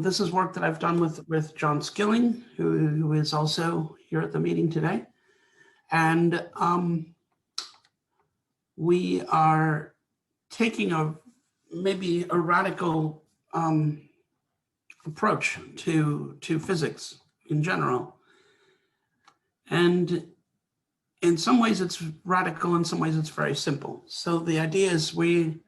This is work that I've done with John Skilling, who is also here at the meeting today. And we are taking maybe a radical approach to physics in general. And in some ways it's radical, in some ways it's very simple. So the idea is we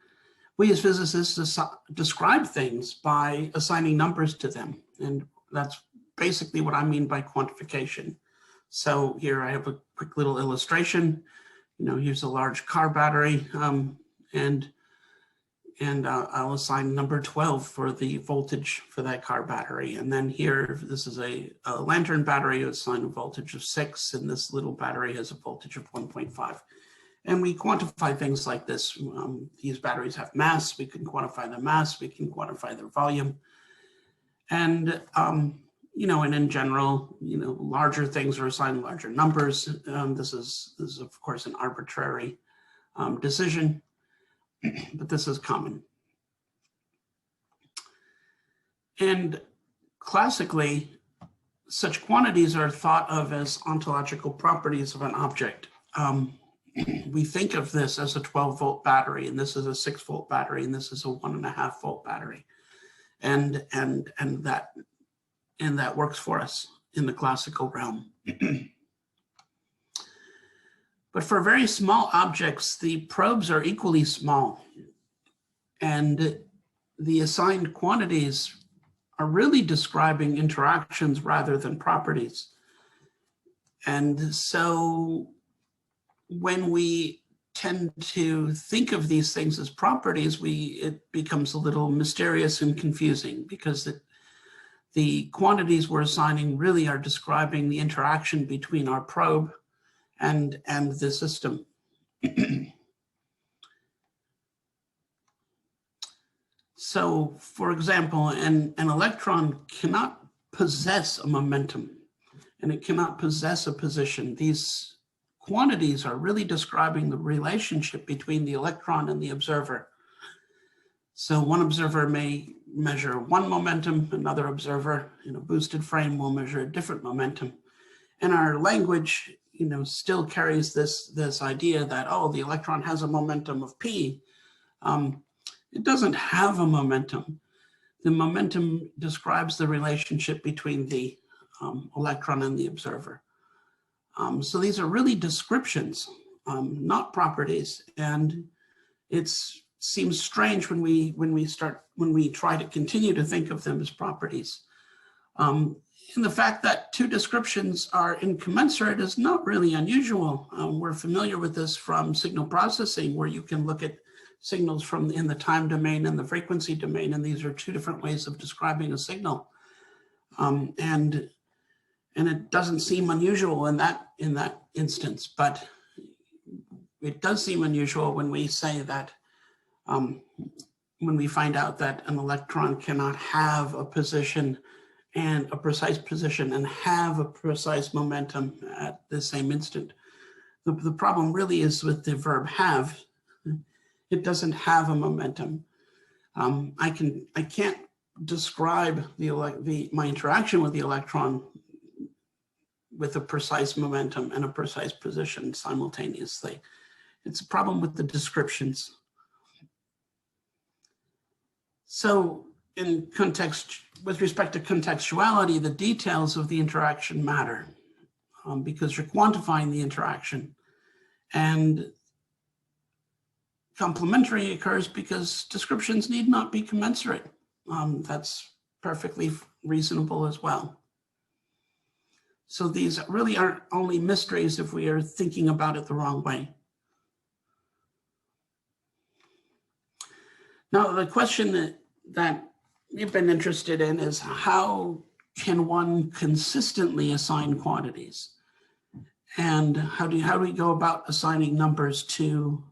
as physicists describe things by assigning numbers to them. And that's basically what I mean by quantification. So here I have a quick little illustration. Here's a large car battery, and I'll assign number 12 for the voltage for that car battery. And then here, this is a lantern battery, assign a voltage of 6, and this little battery has a voltage of 1.5. And we quantify things like this. These batteries have mass. We can quantify the mass. We can quantify their volume. And, and in general, larger things are assigned larger numbers. This is of course an arbitrary decision, but this is common. And classically, such quantities are thought of as ontological properties of an object. We think of this as a 12-volt battery, and this is a 6-volt battery, and this is a 1.5-volt battery, and that works for us in the classical realm. But for very small objects, the probes are equally small, and the assigned quantities are really describing interactions rather than properties. And so when we tend to think of these things as properties, it becomes a little mysterious and confusing, because the quantities we're assigning really are describing the interaction between our probe and the system. So, for example, an electron cannot possess a momentum, and it cannot possess a position. These quantities are really describing the relationship between the electron and the observer. So one observer may measure one momentum, another observer in a boosted frame will measure a different momentum. And our language, still carries this idea that, oh, the electron has a momentum of P. It doesn't have a momentum. The momentum describes the relationship between the electron and the observer. So these are really descriptions, not properties. And it seems strange when we try to continue to think of them as properties. And the fact that two descriptions are incommensurate is not really unusual. We're familiar with this from signal processing, where you can look at signals in the time domain and the frequency domain, and these are two different ways of describing a signal. And it doesn't seem unusual in that instance, but it does seem unusual when we say that, when we find out that an electron cannot have a position and a precise position and have a precise momentum at the same instant. The problem really is with the verb have. It doesn't have a momentum. I can't describe my interaction with the electron with a precise momentum and a precise position simultaneously. It's a problem with the descriptions. So with respect to contextuality, the details of the interaction matter, because you're quantifying the interaction. And complementary occurs because descriptions need not be commensurate. That's perfectly reasonable as well. So these really aren't only mysteries if we are thinking about it the wrong way. Now, the question that you've been interested in is, how can one consistently assign quantities? And how do we go about assigning numbers to,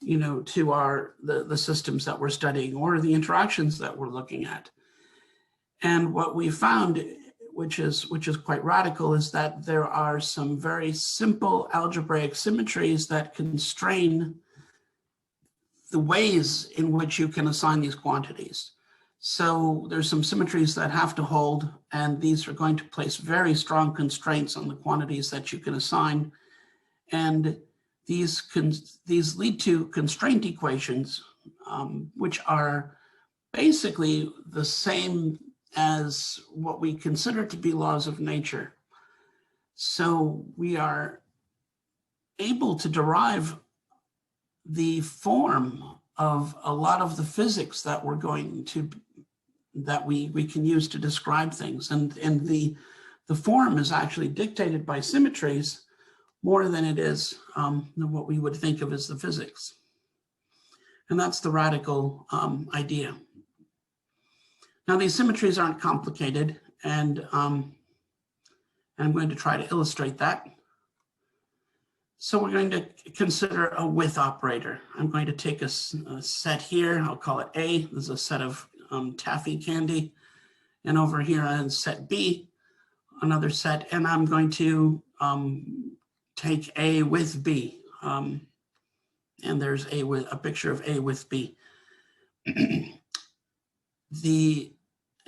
the systems that we're studying or the interactions that we're looking at? And what we found, which is quite radical, is that there are some very simple algebraic symmetries that constrain the ways in which you can assign these quantities. So there's some symmetries that have to hold, and these are going to place very strong constraints on the quantities that you can assign. And these lead to constraint equations, which are basically the same as what we consider to be laws of nature. So we are able to derive the form of a lot of the physics that we're going to, that we can use to describe things. And the form is actually dictated by symmetries more than it is what we would think of as the physics. And that's the radical idea. Now, these symmetries aren't complicated, and I'm going to try to illustrate that. So we're going to consider a with operator. I'm going to take a set here. I'll call it A. This is a set of taffy candy. And over here on set B, another set. And I'm going to take A with B. And there's a picture of A with B.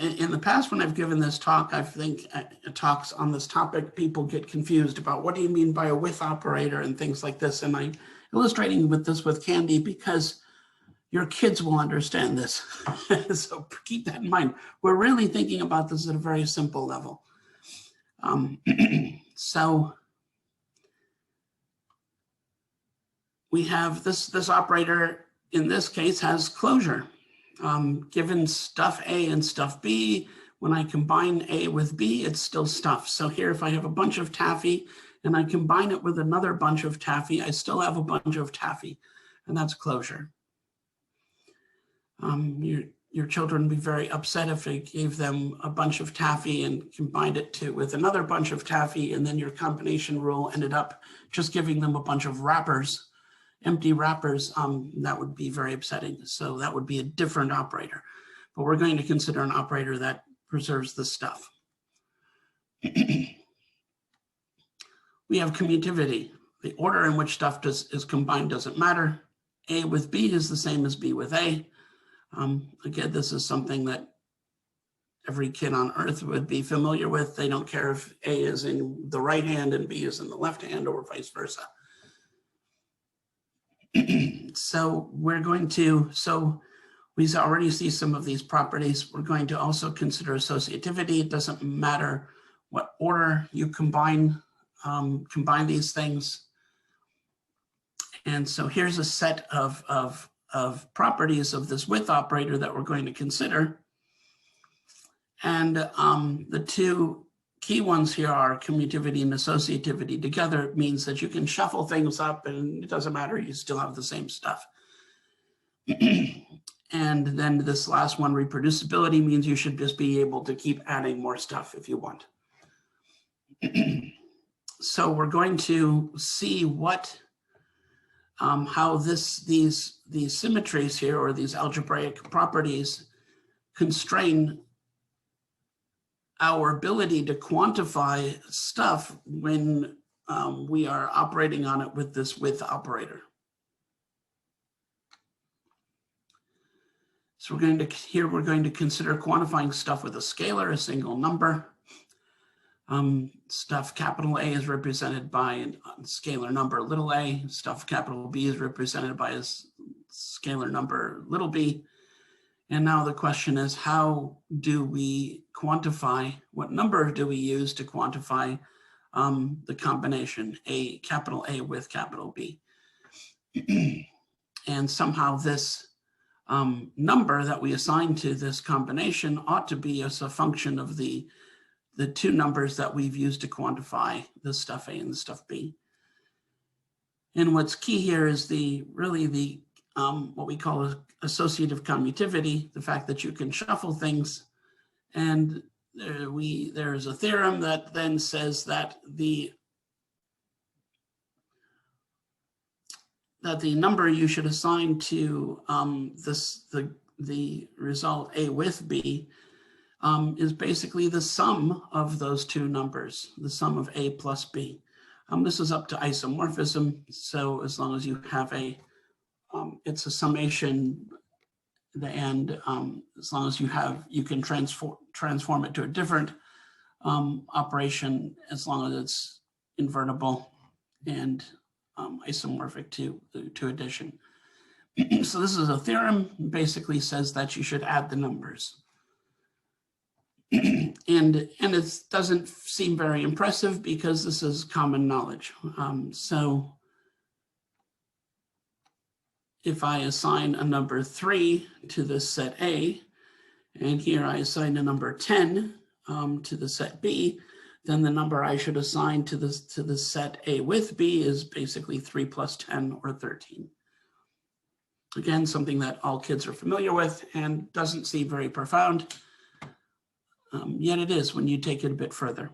In the past, when I've given this talk, I think talks on this topic, people get confused about what do you mean by a with operator and things like this. And I'm illustrating with this with candy because your kids will understand this. So keep that in mind. We're really thinking about this at a very simple level. So we have this operator, in this case, has closure. Given stuff A and stuff B, when I combine A with B, it's still stuff. So here, if I have a bunch of taffy and I combine it with another bunch of taffy, I still have a bunch of taffy, and that's closure. Your children would be very upset if I gave them a bunch of taffy and combined it with another bunch of taffy, and then your combination rule ended up just giving them a bunch of wrappers. Empty wrappers, that would be very upsetting. So that would be a different operator. But we're going to consider an operator that preserves the stuff. We have commutativity. The order in which stuff is combined doesn't matter. A with B is the same as B with A. Again, this is something that every kid on earth would be familiar with. They don't care if A is in the right hand and B is in the left hand or vice versa. So we already see some of these properties. We're going to also consider associativity. It doesn't matter what order you combine these things. And so here's a set of properties of this with operator that we're going to consider. And the two key ones here are commutativity and associativity. Together, it means that you can shuffle things up and it doesn't matter, you still have the same stuff. And then this last one, reproducibility, means you should just be able to keep adding more stuff if you want. So we're going to see how these symmetries here, or these algebraic properties, constrain our ability to quantify stuff when we are operating on it with this with operator. So we're going to consider quantifying stuff with a scalar, a single number. Stuff capital A is represented by a scalar number little a. Stuff capital B is represented by a scalar number little b. And now the question is, how do we quantify, what number do we use to quantify the combination capital A with capital B? And somehow this number that we assign to this combination ought to be as a function of the two numbers that we've used to quantify the stuff A and the stuff B. And what's key here is what we call associative commutativity, the fact that you can shuffle things. And there's a theorem that then says that the number you should assign to the result A with B is basically the sum of those two numbers, the sum of A plus B. This is up to isomorphism. So as long as you have it's a summation as long as you can transform it to a different operation, as long as it's invertible and isomorphic to addition. So this is a theorem, basically says that you should add the numbers. and it doesn't seem very impressive because this is common knowledge. So if I assign a number 3 to this set A, and here I assign a number 10 to the set B, then the number I should assign to the set A with B is basically 3 plus 10 or 13. Again, something that all kids are familiar with and doesn't seem very profound, yet it is when you take it a bit further.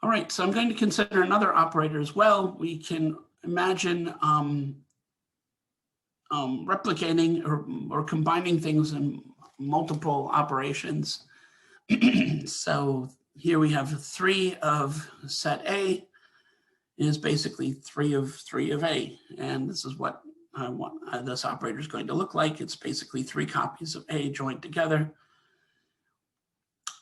All right, so I'm going to consider another operator as well. We can imagine replicating or combining things in multiple operations. So here we have 3 of set A is basically 3 of A, and this is what I want this operator is going to look like. It's basically 3 copies of A joined together.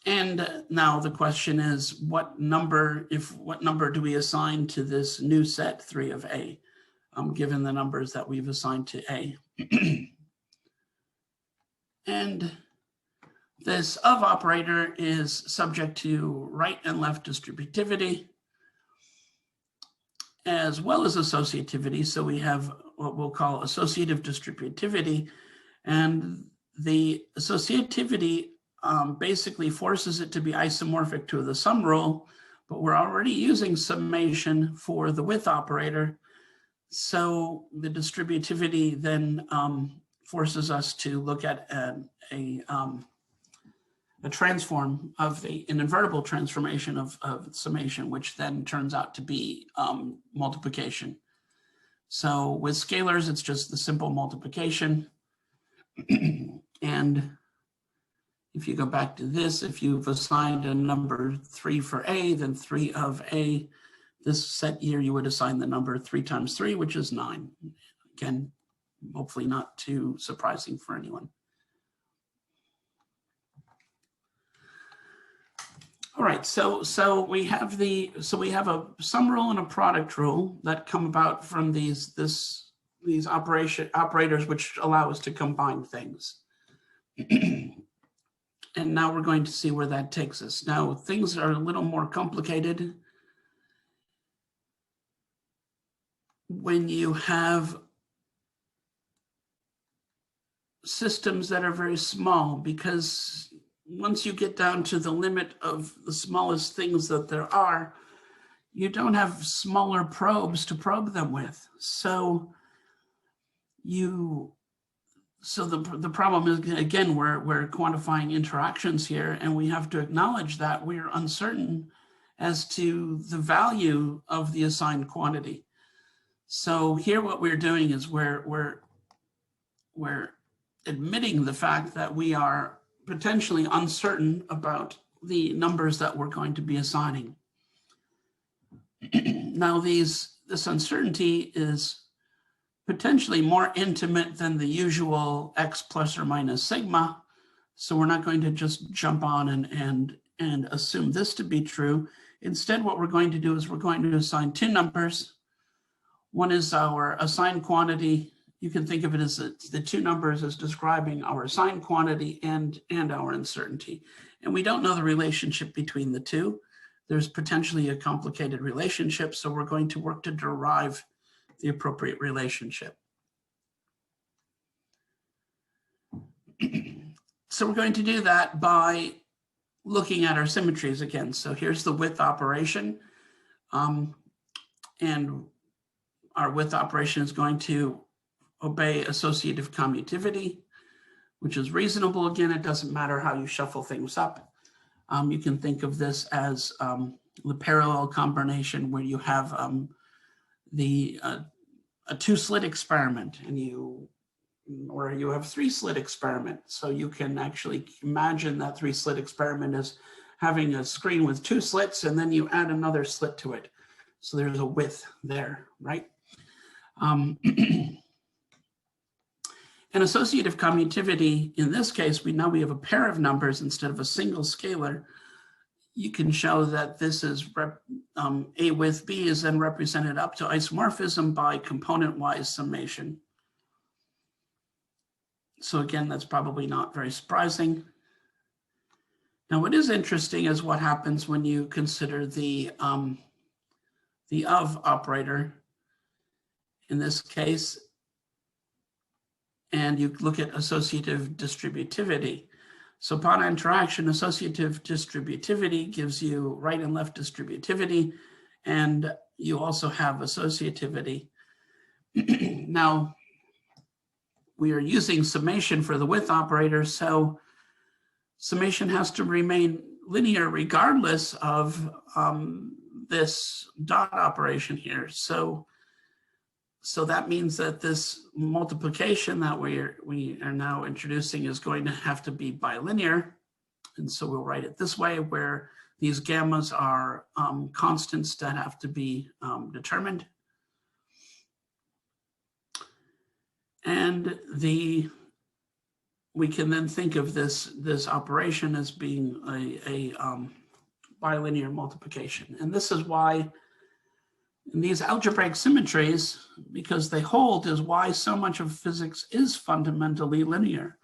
And now the question is, what number do we assign to this new set 3 of A, given the numbers that we've assigned to A? And this of operator is subject to right and left distributivity, as well as associativity. So we have what we'll call associative distributivity, and the associativity basically forces it to be isomorphic to the sum rule, but we're already using summation for the with operator. So the distributivity then forces us to look at a transform of an invertible transformation of summation, which then turns out to be multiplication. So with scalars, it's just the simple multiplication. And if you go back to this, if you've assigned a number 3 for A, then 3 of A, this set here, you would assign the number 3 times 3, which is 9. Again, hopefully not too surprising for anyone. All right, so we have a sum rule and a product rule that come about from these operators which allow us to combine things. And now we're going to see where that takes us. Now, things are a little more complicated when you have systems that are very small, because once you get down to the limit of the smallest things that there are, you don't have smaller probes to probe them with. So the problem is, again, we're quantifying interactions here, and we have to acknowledge that we're uncertain as to the value of the assigned quantity. So here what we're doing is we're admitting the fact that we are potentially uncertain about the numbers that we're going to be assigning. Now this uncertainty is potentially more intimate than the usual x plus or minus sigma. So we're not going to just jump on and assume this to be true. Instead, what we're going to do is we're going to assign 2 numbers. One is our assigned quantity. You can think of it as the 2 numbers as describing our assigned quantity and our uncertainty. And we don't know the relationship between the two. There's potentially a complicated relationship, so we're going to work to derive the appropriate relationship. So we're going to do that by looking at our symmetries again. So here's the with operation. And our with operation is going to obey associative commutativity, which is reasonable. Again, it doesn't matter how you shuffle things up. You can think of this as the parallel combination where you have a 2-slit experiment, or you have 3-slit experiment. So you can actually imagine that 3-slit experiment as having a screen with 2 slits, and then you add another slit to it. So there's a width there, right? And associative commutativity, in this case, we know we have a pair of numbers instead of a single scalar. You can show that this is A with B is then represented up to isomorphism by component-wise summation. So again, that's probably not very surprising. Now, what is interesting is what happens when you consider the of operator in this case, and you look at associative distributivity. So upon interaction, associative distributivity gives you right and left distributivity, and you also have associativity. Now, we are using summation for the with operator, so summation has to remain linear regardless of this dot operation here. So that means that this multiplication that we are now introducing is going to have to be bilinear. And so we'll write it this way, where these gammas are constants that have to be determined. And we can then think of this operation as being a bilinear multiplication. And this is why in these algebraic symmetries, because they hold, is why so much of physics is fundamentally linear.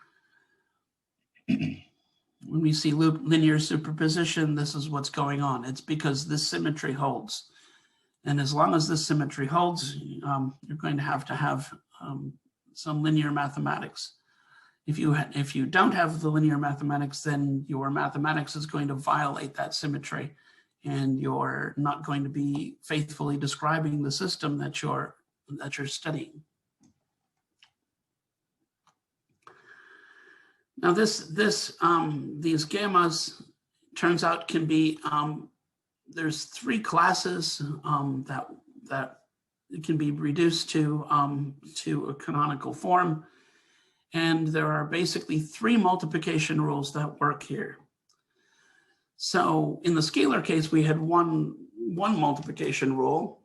When we see linear superposition, this is what's going on. It's because this symmetry holds. And as long as this symmetry holds, you're going to have some linear mathematics. If you don't have the linear mathematics, then your mathematics is going to violate that symmetry, and you're not going to be faithfully describing the system that you're studying. Now these gammas turns out can be, there's three classes that it can be reduced to a canonical form. And there are basically three multiplication rules that work here. So in the scalar case, we had one multiplication rule.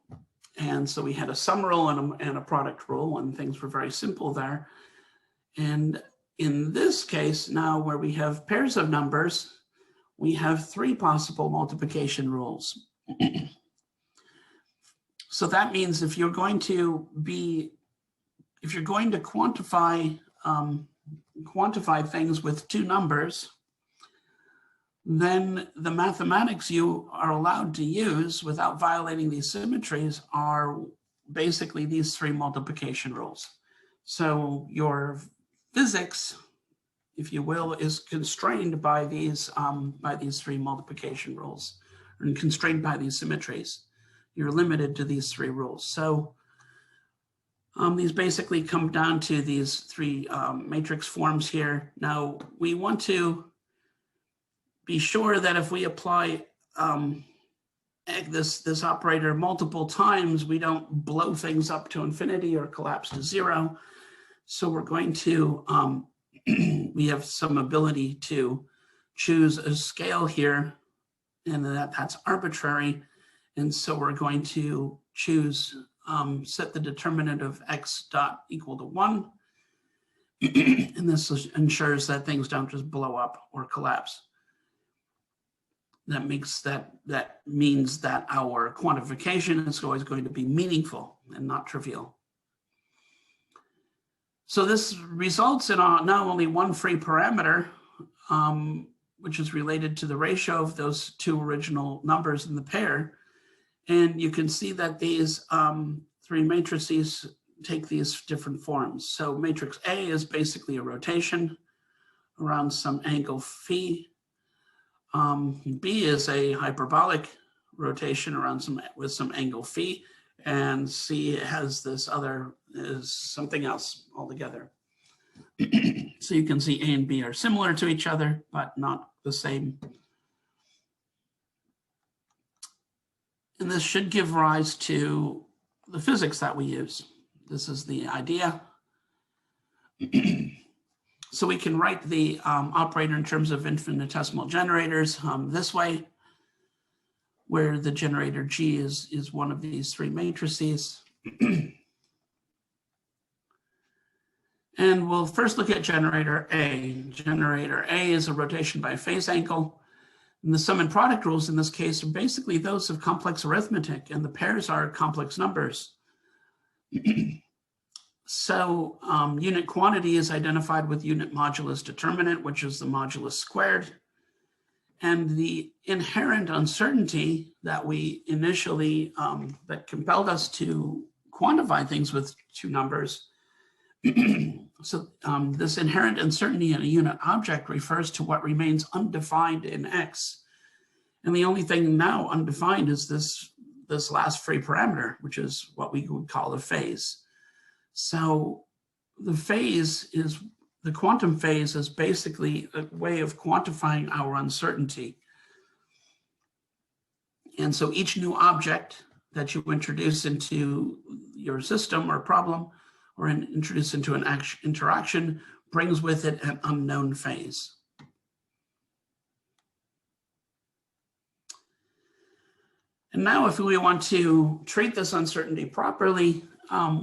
And so we had a sum rule and a product rule, and things were very simple there. And in this case now, where we have pairs of numbers, we have three possible multiplication rules. So that means if you're going to quantify things with two numbers, then the mathematics you are allowed to use without violating these symmetries are basically these three multiplication rules. So your physics, if you will, is constrained by these three multiplication rules, and constrained by these symmetries. You're limited to these three rules. So these basically come down to these three matrix forms here. Now, we want to be sure that if we apply this operator multiple times, we don't blow things up to infinity or collapse to zero. So we're going to, we have some ability to choose a scale here, and that's arbitrary. And so we're going to choose, set the determinant of x dot equal to 1. And this ensures that things don't just blow up or collapse. That means that our quantification is always going to be meaningful and not trivial. So this results in not only one free parameter, which is related to the ratio of those two original numbers in the pair. And you can see that these three matrices take these different forms. So matrix A is basically a rotation around some angle phi. B is a hyperbolic rotation around with some angle phi, and C has this other is something else altogether. So you can see A and B are similar to each other, but not the same. And this should give rise to the physics that we use. This is the idea. So we can write the operator in terms of infinitesimal generators this way, where the generator G is one of these three matrices. And we'll first look at generator A. Generator A is a rotation by phase angle. And the sum and product rules in this case are basically those of complex arithmetic, and the pairs are complex numbers. So unit quantity is identified with unit modulus determinant, which is the modulus squared. And the inherent uncertainty that we initially, that compelled us to quantify things with two numbers. So this inherent uncertainty in a unit object refers to what remains undefined in X. And the only thing now undefined is this last free parameter, which is what we would call the phase. So the phase is, the quantum phase is basically a way of quantifying our uncertainty. And so each new object that you introduce into your system or problem, or introduce into an interaction, brings with it an unknown phase. And now if we want to treat this uncertainty properly,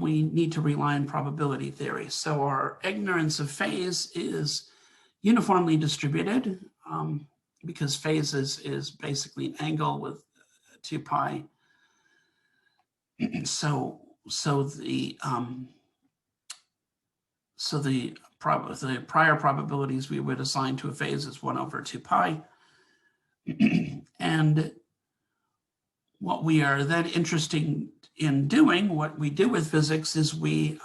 we need to rely on probability theory. So our ignorance of phase is uniformly distributed because phase is basically an angle with 2 pi. So the prior probabilities we would assign to a phase is 1 over 2 pi. And what we are then interested in doing, what we do with physics, is we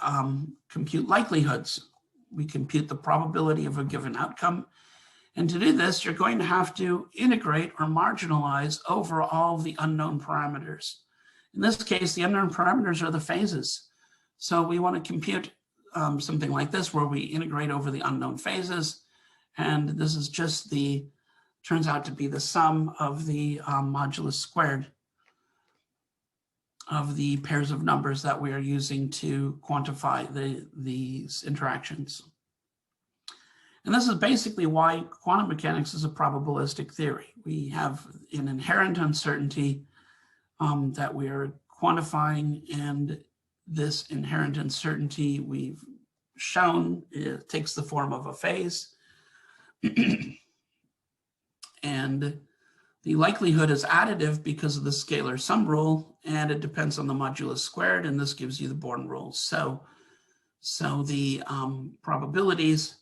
compute likelihoods. We compute the probability of a given outcome. And to do this, you're going to have to integrate or marginalize over all the unknown parameters. In this case, the unknown parameters are the phases. So we want to compute something like this, where we integrate over the unknown phases. And this is just turns out to be the sum of the modulus squared of the pairs of numbers that we are using to quantify these interactions. And this is basically why quantum mechanics is a probabilistic theory. We have an inherent uncertainty that we are quantifying, and this inherent uncertainty we've shown it takes the form of a phase. And the likelihood is additive because of the scalar sum rule, and it depends on the modulus squared, and this gives you the Born rule. So the probabilities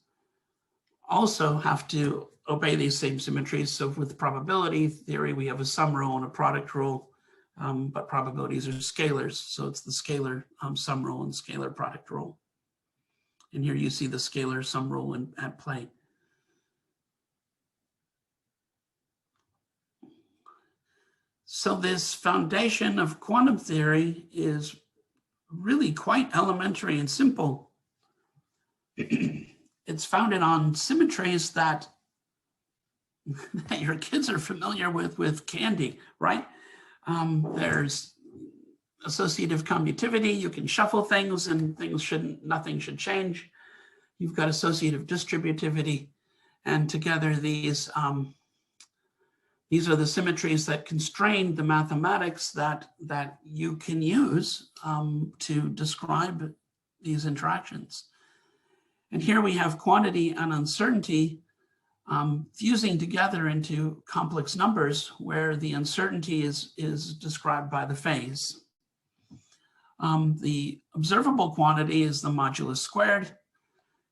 also have to obey these same symmetries. So with probability theory, we have a sum rule and a product rule, but probabilities are scalars. So it's the scalar sum rule and scalar product rule. And here you see the scalar sum rule at play. So this foundation of quantum theory is really quite elementary and simple. It's founded on symmetries that your kids are familiar with candy, right? There's associative commutativity. You can shuffle things and nothing should change. You've got associative distributivity, and together these are the symmetries that constrain the mathematics that you can use to describe these interactions. And here we have quantity and uncertainty fusing together into complex numbers, where the uncertainty is described by the phase. The observable quantity is the modulus squared,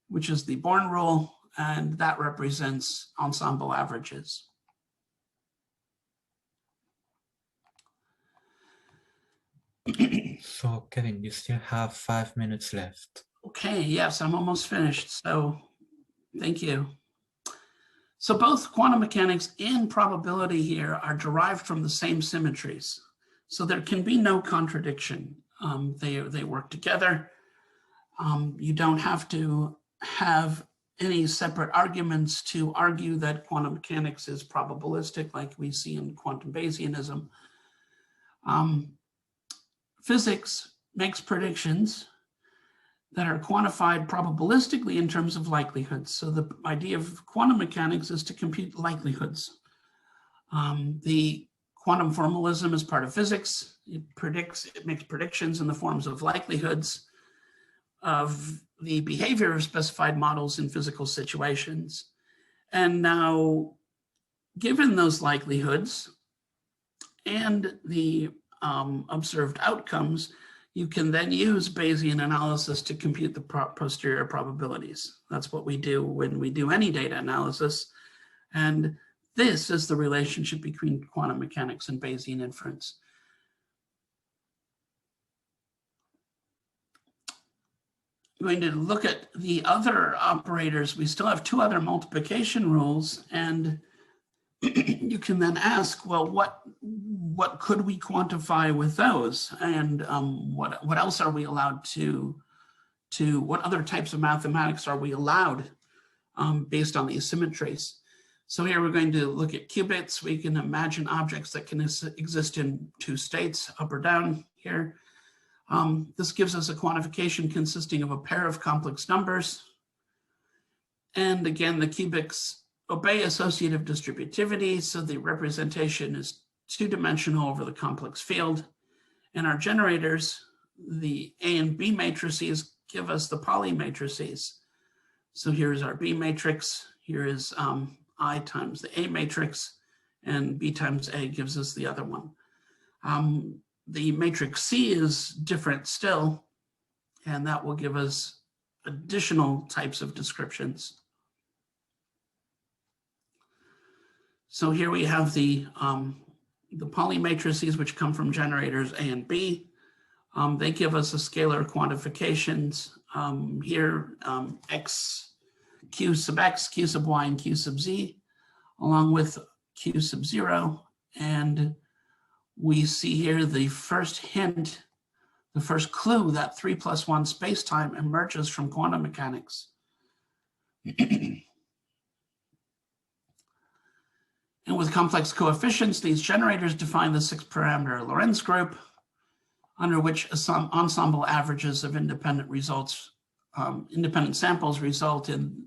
which is the Born rule, and that represents ensemble averages. So, Kevin, you still have 5 minutes left. Okay, yes, I'm almost finished, so thank you. So both quantum mechanics and probability here are derived from the same symmetries. So there can be no contradiction. They work together. You don't have to have any separate arguments to argue that quantum mechanics is probabilistic, like we see in quantum Bayesianism. Physics makes predictions that are quantified probabilistically in terms of likelihoods. So the idea of quantum mechanics is to compute likelihoods. The quantum formalism is part of physics. It makes predictions in the forms of likelihoods. of the behavior of specified models in physical situations. And now, given those likelihoods and the observed outcomes, you can then use Bayesian analysis to compute the posterior probabilities. That's what we do when we do any data analysis. And this is the relationship between quantum mechanics and Bayesian inference. I'm going to look at the other operators. We still have two other multiplication rules, and you can then ask, well, what could we quantify with those? And what else are we allowed to what other types of mathematics are we allowed based on these symmetries? So here we're going to look at qubits. We can imagine objects that can exist in two states, up or down here. This gives us a quantification consisting of a pair of complex numbers. And again, the qubits obey associative distributivity, so the representation is two-dimensional over the complex field. And our generators, the A and B matrices, give us the Pauli matrices. So here's our B matrix, here is I times the A matrix, and B times A gives us the other one. The matrix C is different still, and that will give us additional types of descriptions. So here we have the Pauli matrices, which come from generators A and B. They give us a scalar quantifications. Here, Q sub X, Q sub Y, and Q sub Z, along with Q sub 0. And we see here the first hint, the first clue that 3+1 spacetime emerges from quantum mechanics. And with complex coefficients, these generators define the 6-parameter Lorentz group, under which ensemble averages of independent results, independent samples result in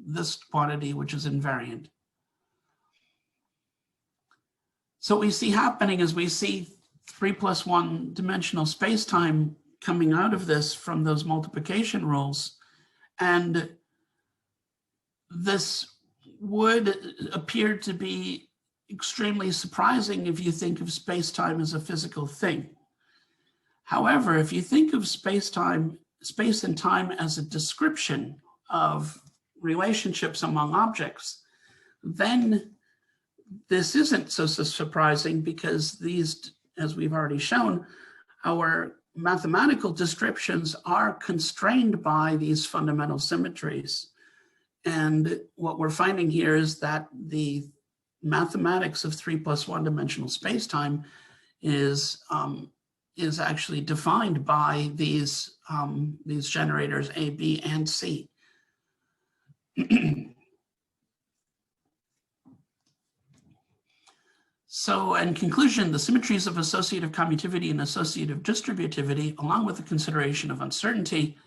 this quantity, which is invariant. So what we see happening is we see 3+1 dimensional spacetime coming out of this from those multiplication rules. And this would appear to be extremely surprising if you think of spacetime as a physical thing. However, if you think of space and time as a description of relationships among objects, then this isn't so surprising, because these, as we've already shown, our mathematical descriptions are constrained by these fundamental symmetries. And what we're finding here is that the mathematics of 3+1 dimensional spacetime is actually defined by these generators A, B, and C. So in conclusion, the symmetries of associative commutativity and associative distributivity, along with the consideration of uncertainty,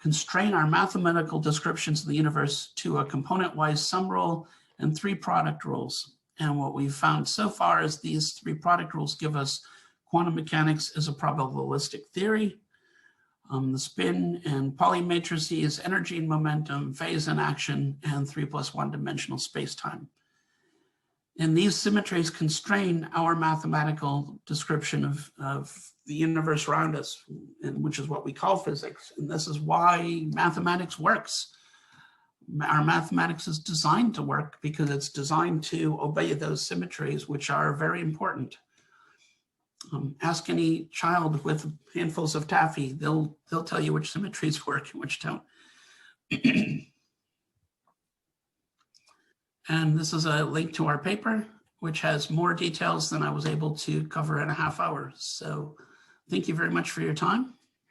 constrain our mathematical descriptions of the universe to a component-wise sum rule and 3 product rules. And what we've found so far is these 3 product rules give us quantum mechanics as a probabilistic theory, the spin and Pauli matrices, energy and momentum, phase and action, and 3+1 dimensional spacetime. And these symmetries constrain our mathematical description of the universe around us, and which is what we call physics. And this is why mathematics works. Our mathematics is designed to work because it's designed to obey those symmetries, which are very important. Ask any child with handfuls of taffy, they'll tell you which symmetries work and which don't. And this is a link to our paper, which has more details than I was able to cover in a half hour. So thank you very much for your time.